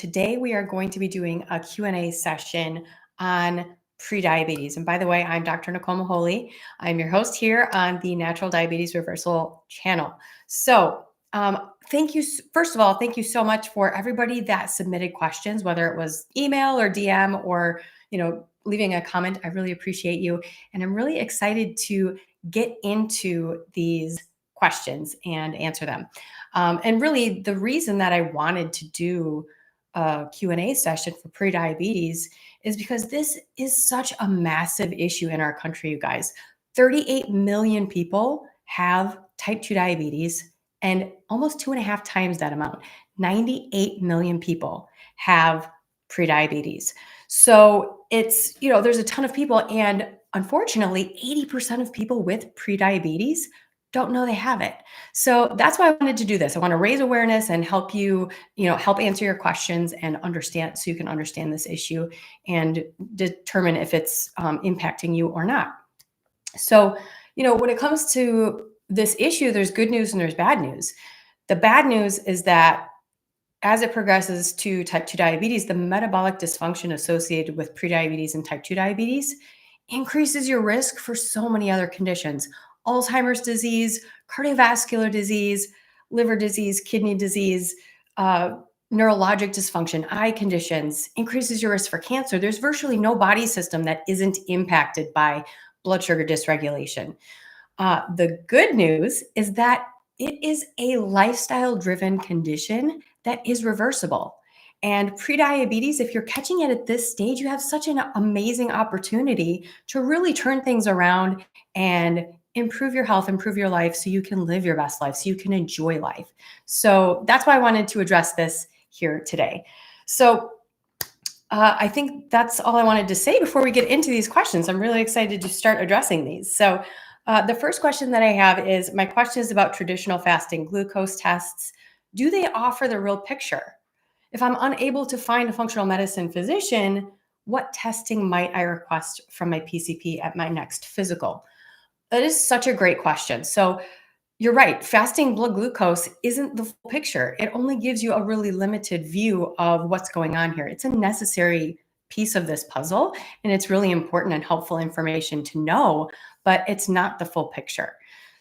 Today we are going to be doing a Q&A session on prediabetes. And by the way, I'm Dr. Nicole Maholi. I'm your host here on the Natural Diabetes Reversal channel. So thank you. First of all, thank you so much for everybody that submitted questions, whether it was email or DM or, leaving a comment. I really appreciate you. And I'm really excited to get into these questions and answer them. And really the reason that I wanted to do a Q&A session for prediabetes is because this is such a massive issue in our country, you guys. 38 million people have type 2 diabetes, and almost 2.5 times that amount, 98 million people have prediabetes. So it's, there's a ton of people, and unfortunately, 80% of people with prediabetes don't know they have it. So that's why I wanted to do this. I want to raise awareness and help you, help answer your questions and understand, so you can understand this issue and determine if it's impacting you or not. So, when it comes to this issue, there's good news and there's bad news. The bad news is that as it progresses to type 2 diabetes, the metabolic dysfunction associated with prediabetes and type 2 diabetes increases your risk for so many other conditions: Alzheimer's disease, cardiovascular disease, liver disease, kidney disease, neurologic dysfunction, eye conditions, increases your risk for cancer. There's virtually no body system that isn't impacted by blood sugar dysregulation. The good news is that it is a lifestyle-driven condition that is reversible. And prediabetes, if you're catching it at this stage, you have such an amazing opportunity to really turn things around and improve your health, improve your life, so you can live your best life, so you can enjoy life. So that's why I wanted to address this here today. So I think that's all I wanted to say before we get into these questions. I'm really excited to start addressing these. So the first question that I have is, my question is about traditional fasting glucose tests. Do they offer the real picture? If I'm unable to find a functional medicine physician, what testing might I request from my PCP at my next physical? That is such a great question. So you're right. Fasting blood glucose isn't the full picture. It only gives you a really limited view of what's going on here. It's a necessary piece of this puzzle, and it's really important and helpful information to know, but it's not the full picture.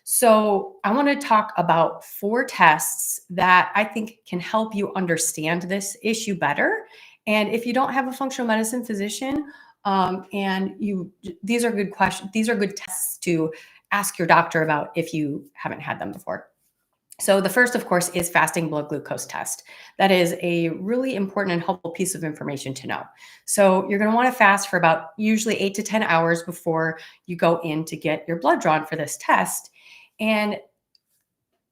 So I want to talk about 4 tests that I think can help you understand this issue better. And if you don't have a functional medicine physician, these are good questions. These are good tests to ask your doctor about if you haven't had them before. So the first, of course, is fasting blood glucose test. That is a really important and helpful piece of information to know. So you're going to want to fast for about usually 8 to 10 hours before you go in to get your blood drawn for this test. And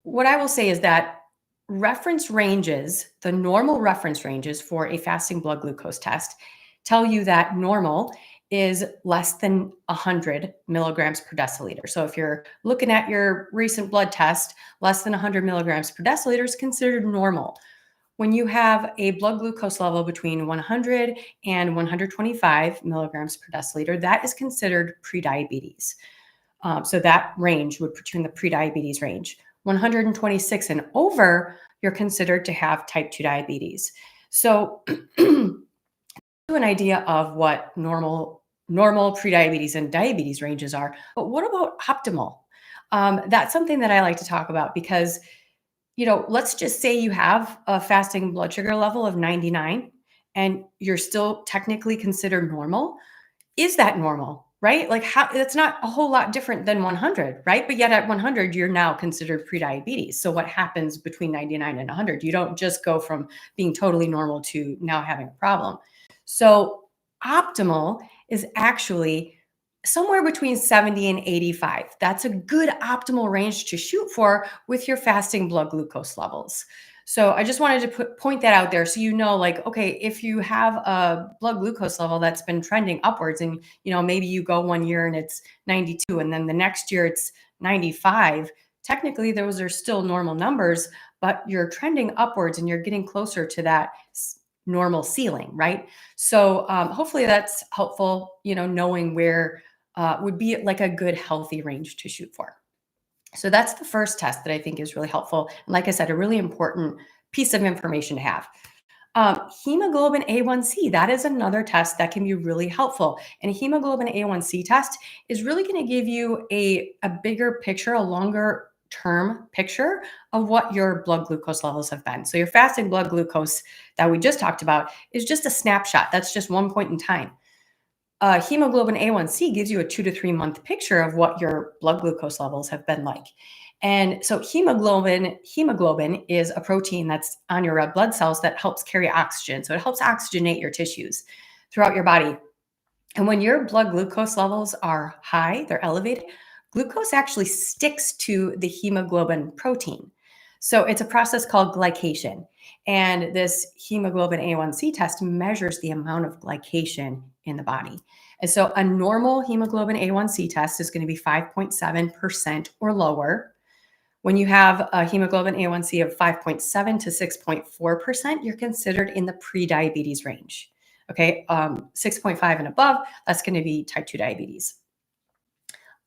what I will say is that reference ranges, the normal reference ranges for a fasting blood glucose test, tell you that normal is less than 100 milligrams per deciliter. So if you're looking at your recent blood test, less than 100 milligrams per deciliter is considered normal. When you have a blood glucose level between 100 and 125 milligrams per deciliter, that is considered prediabetes. So that range would put you in the prediabetes range. 126 and over, you're considered to have type 2 diabetes. So an idea of what normal prediabetes and diabetes ranges are, but what about optimal? That's something that I like to talk about because, let's just say you have a fasting blood sugar level of 99 and you're still technically considered normal. Is that normal? Right? Like, that's not a whole lot different than 100, right? But yet at 100, you're now considered prediabetes. So what happens between 99 and 100? You don't just go from being totally normal to now having a problem. So optimal is actually somewhere between 70 and 85. That's a good optimal range to shoot for with your fasting blood glucose levels. So I just wanted to point that out there so like, okay, if you have a blood glucose level that's been trending upwards and, maybe you go one year and it's 92 and then the next year it's 95, technically those are still normal numbers, but you're trending upwards and you're getting closer to that normal ceiling, right? So hopefully that's helpful, knowing where would be like a good healthy range to shoot for. So that's the first test that I think is really helpful. And like I said, a really important piece of information to have. Hemoglobin A1C, that is another test that can be really helpful. And a hemoglobin A1C test is really going to give you a bigger picture, a longer term picture of what your blood glucose levels have been. So your fasting blood glucose that we just talked about is just a snapshot. That's just one point in time. Hemoglobin A1C gives you a 2 to 3 month picture of what your blood glucose levels have been like. And so hemoglobin is a protein that's on your red blood cells that helps carry oxygen. So it helps oxygenate your tissues throughout your body. And when your blood glucose levels are high, they're elevated, glucose actually sticks to the hemoglobin protein. So it's a process called glycation. And this hemoglobin A1C test measures the amount of glycation in the body. And so a normal hemoglobin A1C test is going to be 5.7% or lower. When you have a hemoglobin A1C of 5.7 to 6.4%, you're considered in the prediabetes range. Okay, 6.5 and above, that's going to be type 2 diabetes.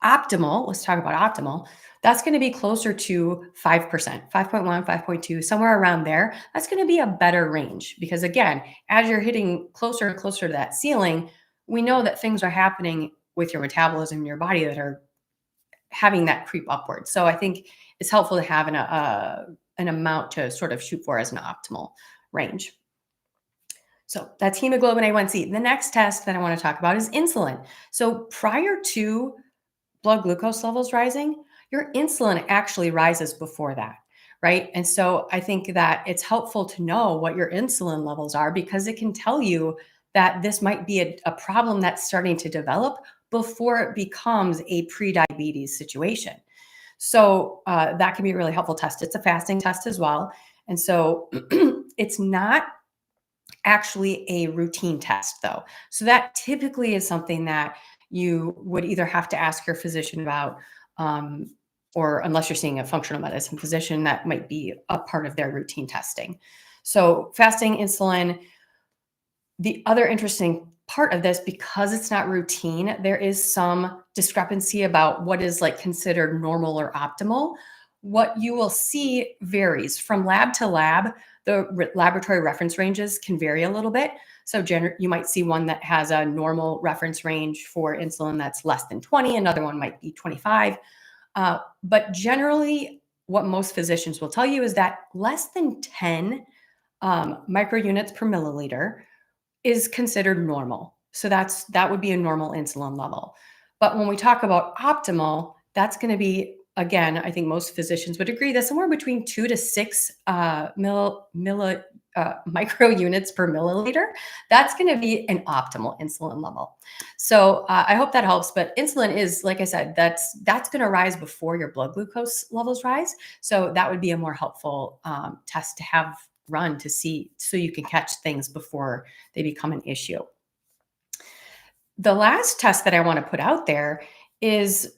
Optimal, let's talk about optimal. That's going to be closer to 5%, 5.1, 5.2, somewhere around there. That's going to be a better range because, again, as you're hitting closer and closer to that ceiling, we know that things are happening with your metabolism in your body that are having that creep upward. So I think it's helpful to have an amount to sort of shoot for as an optimal range. So that's hemoglobin A1C. The next test that I want to talk about is insulin. So prior to blood glucose levels rising, your insulin actually rises before that, right? And so I think that it's helpful to know what your insulin levels are because it can tell you that this might be a problem that's starting to develop before it becomes a pre-diabetes situation. So that can be a really helpful test. It's a fasting test as well. And so it's not actually a routine test though. So that typically is something that you would either have to ask your physician about, or unless you're seeing a functional medicine physician, that might be a part of their routine testing. So fasting insulin, the other interesting part of this, because it's not routine, there is some discrepancy about what is like considered normal or optimal. What you will see varies from lab to lab. The laboratory reference ranges can vary a little bit. So you might see one that has a normal reference range for insulin that's less than 20. Another one might be 25. But generally, what most physicians will tell you is that less than 10 microunits per milliliter is considered normal. So that would be a normal insulin level. But when we talk about optimal, that's going to be, again, I think most physicians would agree that somewhere between 2 to 6 microunits per milliliter, that's going to be an optimal insulin level. So I hope that helps. But insulin is, like I said, that's going to rise before your blood glucose levels rise. So that would be a more helpful test to have run to see so you can catch things before they become an issue. The last test that I want to put out there is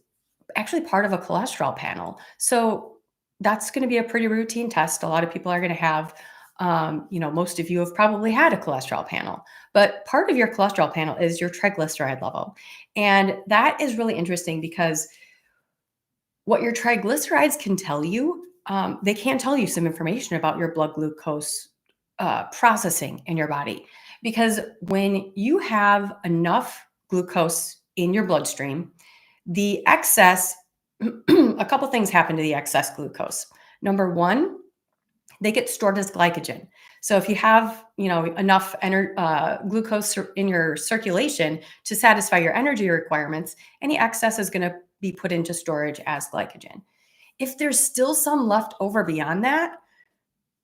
actually part of a cholesterol panel. So that's going to be a pretty routine test. A lot of people are going to have, most of you have probably had a cholesterol panel, but part of your cholesterol panel is your triglyceride level. And that is really interesting because what your triglycerides can tell you, they can tell you some information about your blood glucose processing in your body. Because when you have enough glucose in your bloodstream, the excess, a couple things happen to the excess glucose. Number one, they get stored as glycogen. So if you have, enough glucose in your circulation to satisfy your energy requirements, any excess is going to be put into storage as glycogen. If there's still some left over beyond that,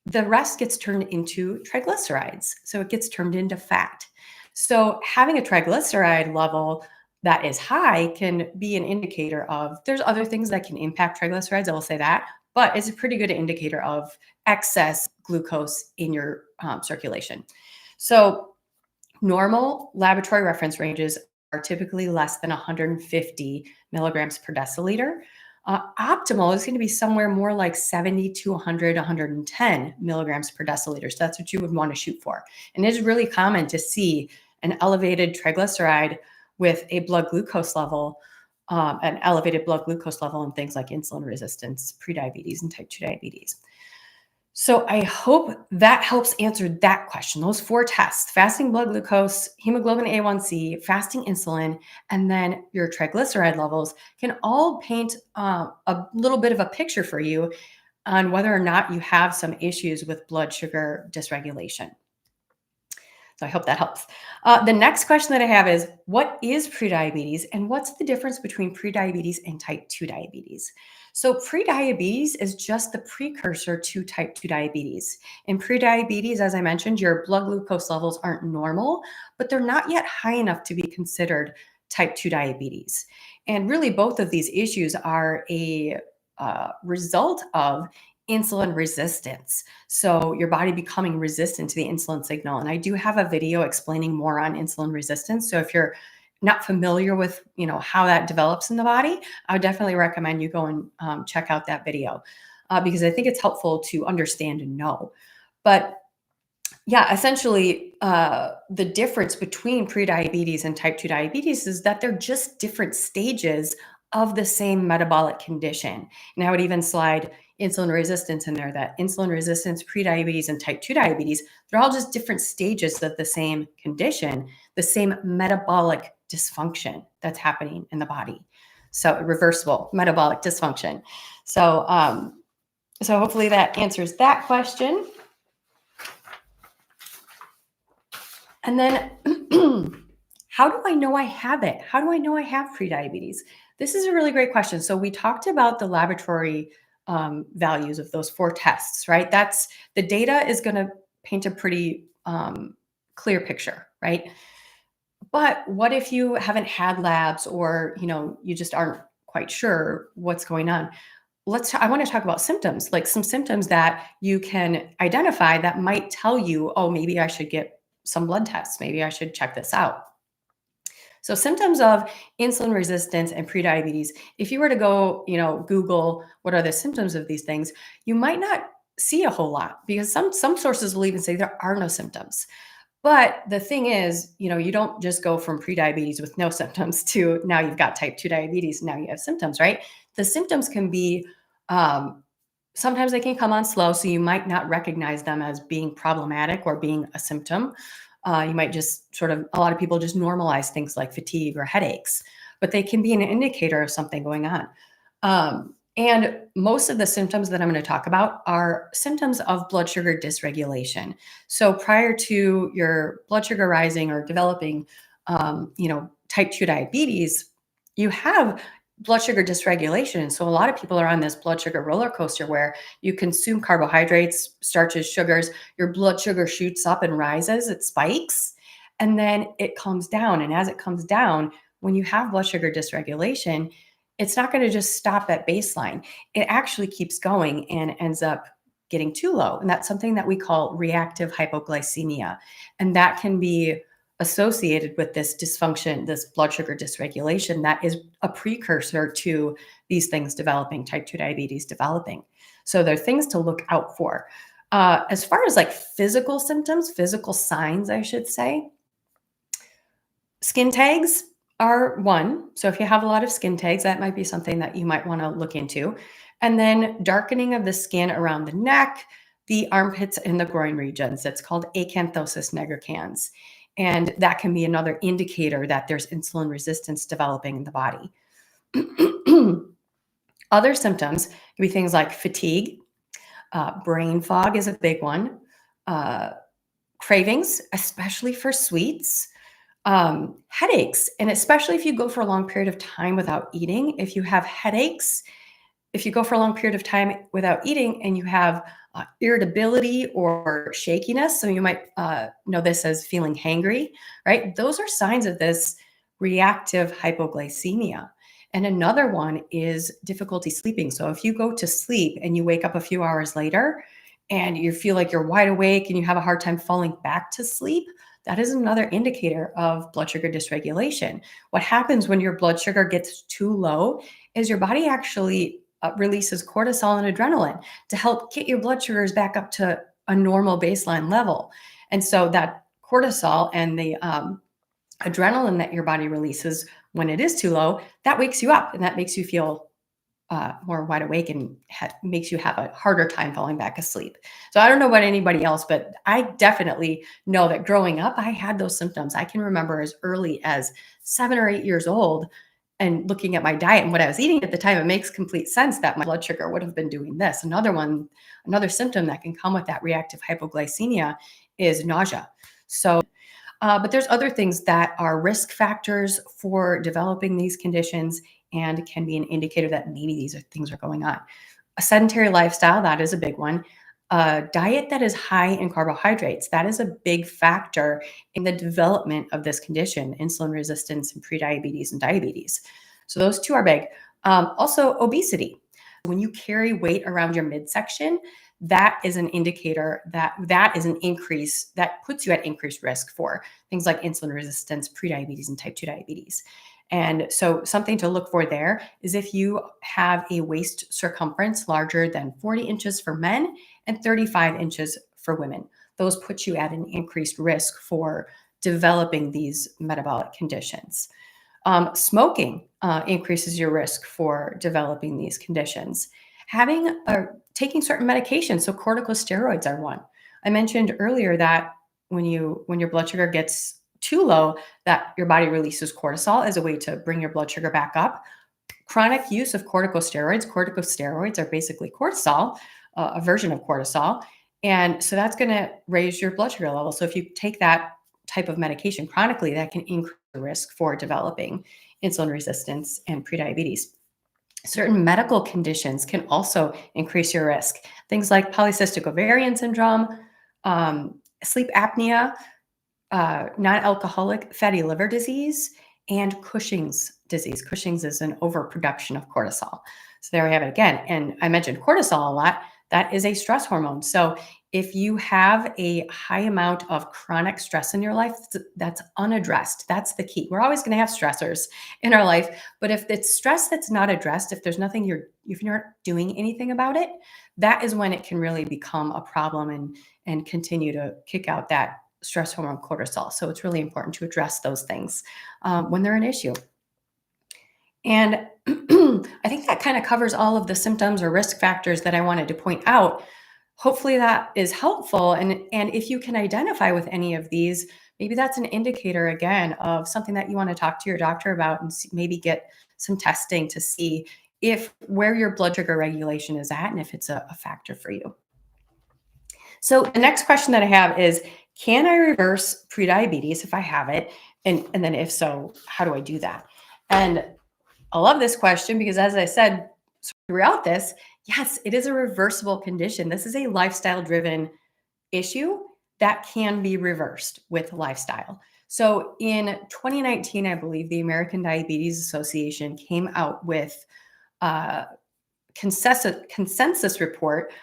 the rest gets turned into triglycerides. So it gets turned into fat. So having a triglyceride level that is high can be an indicator of, there's other things that can impact triglycerides, I will say that, but it's a pretty good indicator of excess glucose in your circulation. So normal laboratory reference ranges are typically less than 150 milligrams per deciliter. Optimal is going to be somewhere more like 70 to 100, 110 milligrams per deciliter. So that's what you would want to shoot for. And it is really common to see an elevated triglyceride with a blood glucose level, an elevated blood glucose level in things like insulin resistance, prediabetes, and type 2 diabetes. So I hope that helps answer that question. Those four tests: fasting blood glucose, hemoglobin A1C, fasting insulin, and then your triglyceride levels can all paint a little bit of a picture for you on whether or not you have some issues with blood sugar dysregulation. So I hope that helps. The next question that I have is, what is prediabetes and what's the difference between prediabetes and type 2 diabetes? So prediabetes is just the precursor to type 2 diabetes. In prediabetes, as I mentioned, your blood glucose levels aren't normal, but they're not yet high enough to be considered type 2 diabetes. And really, both of these issues are a result of insulin resistance. So your body becoming resistant to the insulin signal. And I do have a video explaining more on insulin resistance. So if you're not familiar with, how that develops in the body, I would definitely recommend you go and check out that video because I think it's helpful to understand and know. But yeah, essentially, the difference between prediabetes and type 2 diabetes is that they're just different stages of the same metabolic condition. And I would even slide insulin resistance in there, that insulin resistance, prediabetes, and type 2 diabetes, they're all just different stages of the same condition, the same metabolic dysfunction that's happening in the body. So reversible metabolic dysfunction. So hopefully that answers that question. And then, how do I know I have it? How do I know I have prediabetes? This is a really great question. So we talked about the laboratory values of those four tests, right? That's the data is going to paint a pretty clear picture, right? But what if you haven't had labs, or you just aren't quite sure what's going on? I want to talk about symptoms, like some symptoms that you can identify that might tell you, oh, maybe I should get some blood tests. Maybe I should check this out. So symptoms of insulin resistance and prediabetes, if you were to go, Google what are the symptoms of these things, you might not see a whole lot because some sources will even say there are no symptoms. But the thing is, you don't just go from prediabetes with no symptoms to now you've got type 2 diabetes, now you have symptoms, right? The symptoms can be, sometimes they can come on slow, so you might not recognize them as being problematic or being a symptom. You might just a lot of people just normalize things like fatigue or headaches, but they can be an indicator of something going on. And most of the symptoms that I'm going to talk about are symptoms of blood sugar dysregulation. So prior to your blood sugar rising or developing, type 2 diabetes, you have blood sugar dysregulation. So a lot of people are on this blood sugar roller coaster where you consume carbohydrates, starches, sugars, your blood sugar shoots up and rises, it spikes, and then it comes down. And as it comes down, when you have blood sugar dysregulation, it's not going to just stop at baseline. It actually keeps going and ends up getting too low. And that's something that we call reactive hypoglycemia. And that can be associated with this dysfunction, this blood sugar dysregulation that is a precursor to these things developing, type 2 diabetes developing. So there are things to look out for. As far as like physical symptoms, physical signs, I should say, skin tags are one. So if you have a lot of skin tags, that might be something that you might want to look into. And then darkening of the skin around the neck, the armpits, and the groin regions. That's called acanthosis nigricans. And that can be another indicator that there's insulin resistance developing in the body. Other symptoms can be things like fatigue, brain fog is a big one, cravings, especially for sweets, headaches, and especially if you go for a long period of time without eating. If you have headaches, if you go for a long period of time without eating and you have irritability or shakiness, so you might know this as feeling hangry, right? Those are signs of this reactive hypoglycemia. And another one is difficulty sleeping. So if you go to sleep and you wake up a few hours later and you feel like you're wide awake and you have a hard time falling back to sleep, that is another indicator of blood sugar dysregulation. What happens when your blood sugar gets too low is your body actually releases cortisol and adrenaline to help get your blood sugars back up to a normal baseline level. And so that cortisol and the adrenaline that your body releases when it is too low, that wakes you up and that makes you feel more wide awake and makes you have a harder time falling back asleep. So I don't know about anybody else, but I definitely know that growing up, I had those symptoms. I can remember as early as 7 or 8 years old and looking at my diet and what I was eating at the time. It makes complete sense that my blood sugar would have been doing this. Another symptom that can come with that reactive hypoglycemia is nausea. So but there's other things that are risk factors for developing these conditions and can be an indicator that maybe things are going on. A sedentary lifestyle, that is a big one. A diet that is high in carbohydrates, that is a big factor in the development of this condition, insulin resistance and prediabetes and diabetes. So those two are big. Also, obesity. When you carry weight around your midsection, that is an indicator that is an increase that puts you at increased risk for things like insulin resistance, prediabetes, and type 2 diabetes. And so something to look for there is if you have a waist circumference larger than 40 inches for men and 35 inches for women. Those put you at an increased risk for developing these metabolic conditions. Smoking increases your risk for developing these conditions. Taking certain medications, so corticosteroids are one. I mentioned earlier that when your blood sugar gets too low, that your body releases cortisol as a way to bring your blood sugar back up. Chronic use of corticosteroids are basically cortisol, a version of cortisol, and so that's going to raise your blood sugar level. So if you take that type of medication chronically, that can increase the risk for developing insulin resistance and prediabetes. Certain medical conditions can also increase your risk. Things like polycystic ovarian syndrome, sleep apnea, non-alcoholic fatty liver disease, and Cushing's disease. Cushing's is an overproduction of cortisol. So there we have it again. And I mentioned cortisol a lot. That is a stress hormone. So if you have a high amount of chronic stress in your life that's unaddressed, that's the key. We're always going to have stressors in our life, but if it's stress that's not addressed, if if you're not doing anything about it, that is when it can really become a problem and continue to kick out that stress hormone cortisol. So it's really important to address those things when they're an issue. And I think that kind of covers all of the symptoms or risk factors that I wanted to point out. Hopefully that is helpful. And if you can identify with any of these, maybe that's an indicator again of something that you want to talk to your doctor about and maybe get some testing to see if where your blood sugar regulation is at and if it's a factor for you. So the next question that I have is, can I reverse prediabetes if I have it? And then if so, how do I do that? And I love this question because, as I said throughout this, yes, it is a reversible condition. This is a lifestyle-driven issue that can be reversed with lifestyle. So in 2019, I believe the American Diabetes Association came out with a consensus report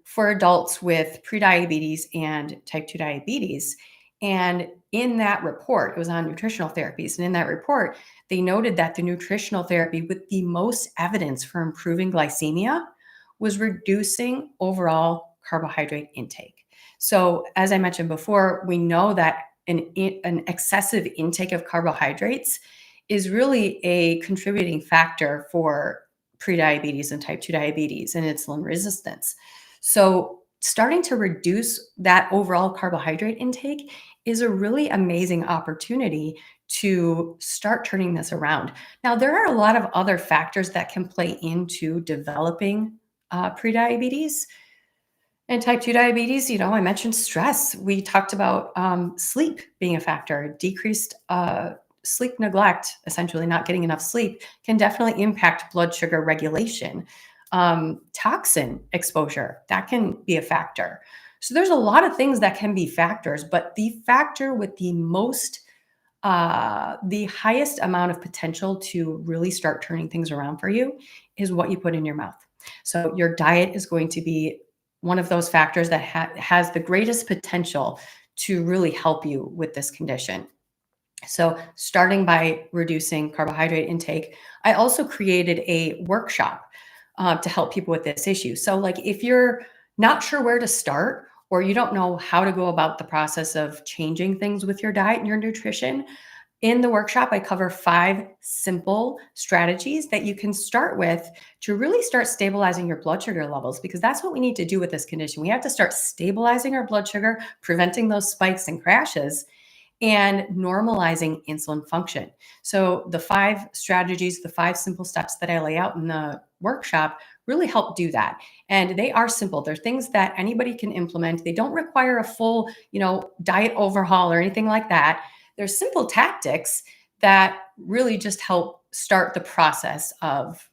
for adults with prediabetes and type 2 diabetes. And in that report, it was on nutritional therapies. And in that report, they noted that the nutritional therapy with the most evidence for improving glycemia was reducing overall carbohydrate intake. So as I mentioned before, we know that an excessive intake of carbohydrates is really a contributing factor for prediabetes and type 2 diabetes and insulin resistance. So starting to reduce that overall carbohydrate intake is a really amazing opportunity to start turning this around. Now, there are a lot of other factors that can play into developing prediabetes and type 2 diabetes. I mentioned stress. We talked about sleep being a factor. Decreased sleep neglect, essentially not getting enough sleep, can definitely impact blood sugar regulation. Toxin exposure, that can be a factor. So there's a lot of things that can be factors, but the factor with the highest amount of potential to really start turning things around for you is what you put in your mouth. So your diet is going to be one of those factors that has the greatest potential to really help you with this condition. So starting by reducing carbohydrate intake, I also created a workshop to help people with this issue. So like if you're not sure where to start or you don't know how to go about the process of changing things with your diet and your nutrition, In the workshop, I cover 5 simple strategies that you can start with to really start stabilizing your blood sugar levels, because that's what we need to do with this condition. We have to start stabilizing our blood sugar, preventing those spikes and crashes, and normalizing insulin function. So, the 5 strategies, the 5 simple steps that I lay out in the workshop really help do that. And they are simple. They're things that anybody can implement. They don't require a full, diet overhaul or anything like that. They're simple tactics that really just help start the process of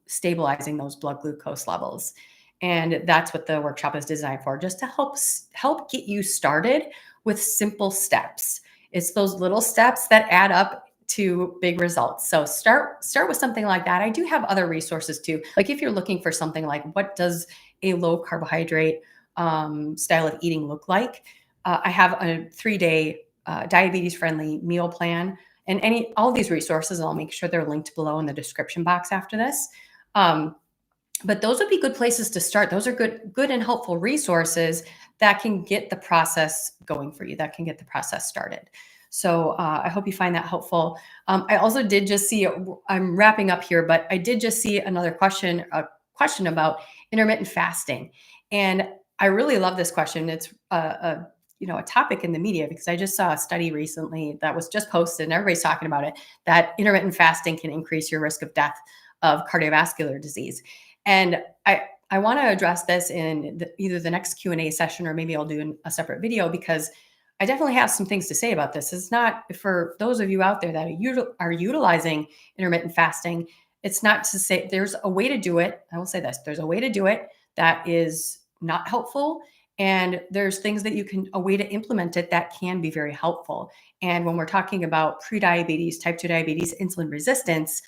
stabilizing those blood glucose levels. And that's what the workshop is designed for, just to help get you started with simple steps. It's those little steps that add up to big results. So start with something like that. I do have other resources too. Like if you're looking for something like what does a low carbohydrate style of eating look like, I have a 3-day diabetes friendly meal plan, and all these resources. I'll make sure they're linked below in the description box after this. Um, but those would be good places to start. Those are good and helpful resources that can get the process going for you, that can get the process started. So I hope you find that helpful. I also did just see, I'm wrapping up here, but I did just see another question, a question about intermittent fasting. And I really love this question. It's a topic in the media, because I just saw a study recently that was just posted and everybody's talking about it, that intermittent fasting can increase your risk of death of cardiovascular disease. And I want to address this in either the next Q&A session, or maybe I'll do a separate video, because I definitely have some things to say about this. It's not for those of you out there that are utilizing intermittent fasting. It's not to say there's a way to do it. I will say this, there's a way to do it that is not helpful. And there's things that a way to implement it that can be very helpful. And when we're talking about prediabetes, type 2 diabetes, insulin resistance,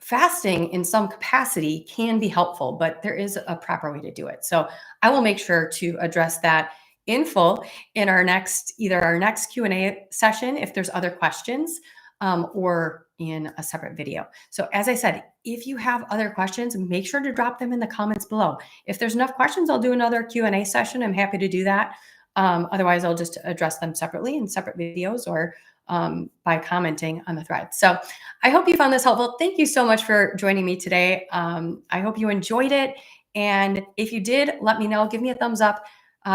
fasting in some capacity can be helpful, but there is a proper way to do it. So I will make sure to address that in full in either our next Q&A session, if there's other questions, or in a separate video. So as I said, if you have other questions, make sure to drop them in the comments below. If there's enough questions, I'll do another Q&A session. I'm happy to do that. Otherwise, I'll just address them separately in separate videos, or by commenting on the thread. So I hope you found this helpful. Thank you so much for joining me today. I hope you enjoyed it. And if you did, let me know. Give me a thumbs up.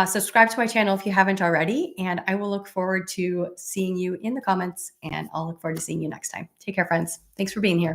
Subscribe to my channel if you haven't already. And I will look forward to seeing you in the comments. And I'll look forward to seeing you next time. Take care, friends. Thanks for being here.